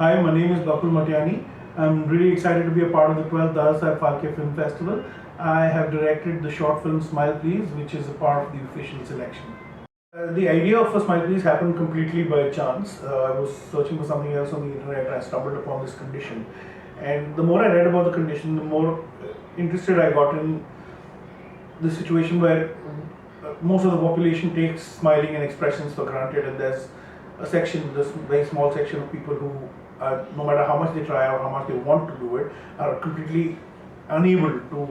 Hi, my name is Bakul Matiyani. I'm really excited to be a part of the 12th Dada Saheb Phalke Film Festival. I have directed the short film Smile Please, which is a part of the official selection. The idea of a Smile Please happened completely by chance. I was searching for something else on the internet and I stumbled upon this condition. And the more I read about the condition, the more interested I got in the situation where most of the population takes smiling and expressions for granted, and there's a section, this very small section of people who, no matter how much they try or how much they want to do it, are completely unable to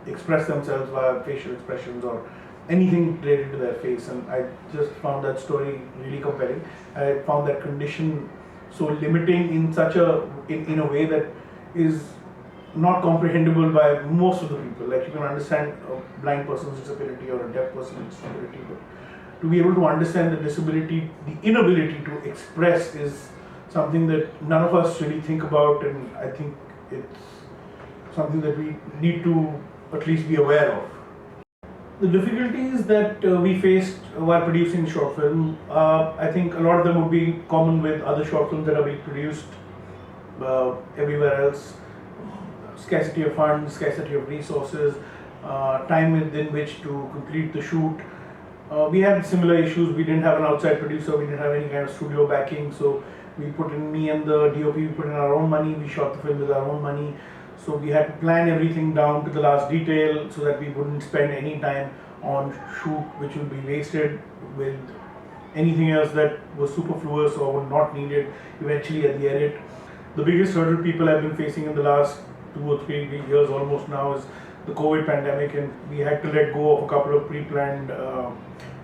express themselves via facial expressions or anything related to their face. And I just found that story really compelling. I found that condition so limiting in such in a way that is not comprehensible by most of the people. Like, you can understand a blind person's disability or a deaf person's disability, but to be able to understand the disability, the inability to express, is something that none of us really think about, and I think it's something that we need to at least be aware of. The difficulties that we faced while producing the short film, I think a lot of them would be common with other short films that are being produced everywhere else. Scarcity of funds, scarcity of resources, time within which to complete the shoot. We had similar issues. We didn't have an outside producer, we didn't have any kind of studio backing, so we put in, me and the DOP, we put in our own money, we shot the film with our own money. So we had to plan everything down to the last detail so that we wouldn't spend any time on shoot which would be wasted with anything else that was superfluous or not needed eventually at the edit. The biggest hurdle people have been facing in the last 2 or 3 years almost now is the COVID pandemic, and we had to let go of a couple of pre-planned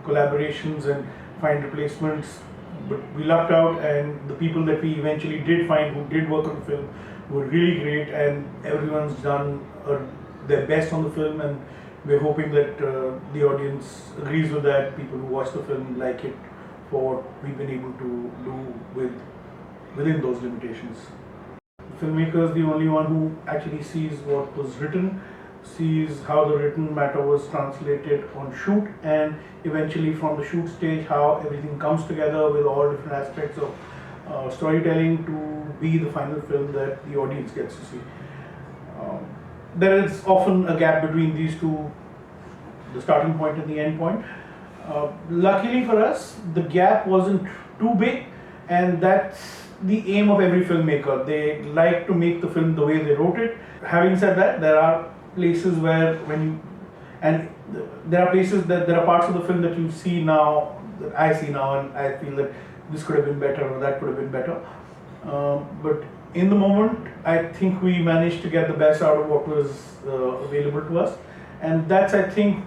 collaborations and find replacements. But we lucked out, and the people that we eventually did find who did work on the film were really great, and everyone's done their best on the film, and we're hoping that the audience agrees with that. People who watch the film like it for what we've been able to do within those limitations. The filmmaker is the only one who actually sees what was written, sees how the written matter was translated on shoot, and eventually from the shoot stage how everything comes together with all different aspects of storytelling to be the final film that the audience gets to see. There is often a gap between these two, the starting point and the end point. Luckily for us, the gap wasn't too big, and that's the aim of every filmmaker. They like to make the film the way they wrote it. Having said that, there are places where there are parts of the film that you see now, that I see now, and I feel that this could have been better or that could have been better. But in the moment, I think we managed to get the best out of what was available to us, and that's, I think,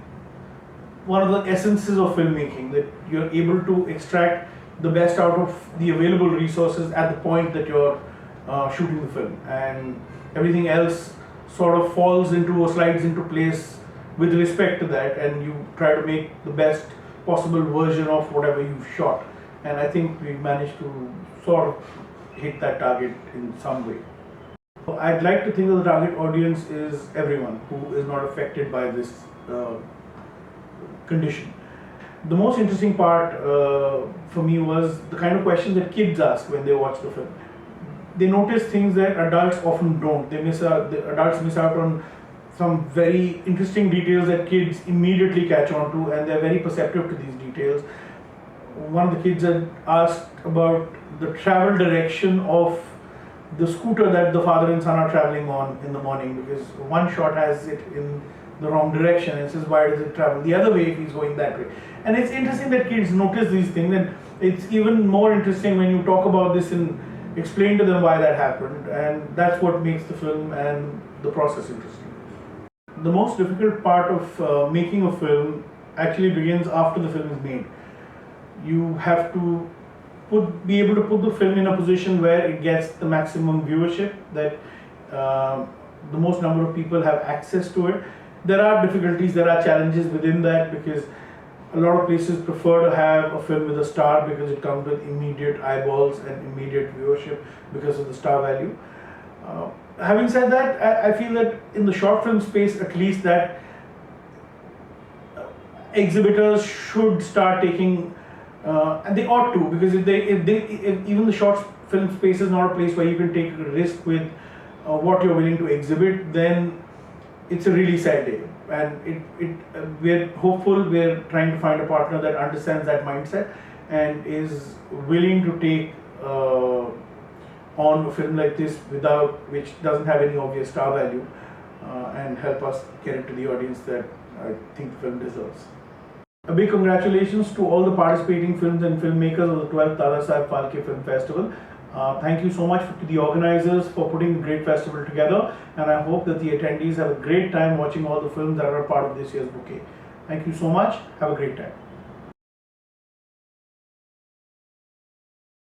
one of the essences of filmmaking, that you're able to extract the best out of the available resources at the point that you're shooting the film, and everything else sort of falls into or slides into place with respect to that, and you try to make the best possible version of whatever you've shot. And I think we've managed to sort of hit that target in some way. I'd like to think that the target audience is everyone who is not affected by this condition. The most interesting part for me was the kind of questions that kids ask when they watch the film. They notice things that adults often don't. The adults miss out on some very interesting details that kids immediately catch on to, and they're very perceptive to these details. One of the kids had asked about the travel direction of the scooter that the father and son are traveling on in the morning, because one shot has it in the wrong direction and says, why does it travel the other way if he's going that way? And it's interesting that kids notice these things, and it's even more interesting when you talk about this and explain to them why that happened, and that's what makes the film and the process interesting. The most difficult part of making a film actually begins after the film is made. You have to be able to put the film in a position where it gets the maximum viewership, that the most number of people have access to it. There are difficulties, there are challenges within that, because a lot of places prefer to have a film with a star because it comes with immediate eyeballs and immediate viewership because of the star value. Having said that, I feel that in the short film space, at least, that exhibitors should start taking, and they ought to, because if even the film space is not a place where you can take a risk with what you're willing to exhibit, then it's a really sad day. And we're hopeful, we're trying to find a partner that understands that mindset and is willing to take on a film like this which doesn't have any obvious star value, and help us get it to the audience that I think the film deserves. A big congratulations to all the participating films and filmmakers of the 12th Dada Saheb Phalke Film Festival. Thank you so much to the organizers for putting a great festival together, and I hope that the attendees have a great time watching all the films that are a part of this year's bouquet. Thank you so much. Have a great time.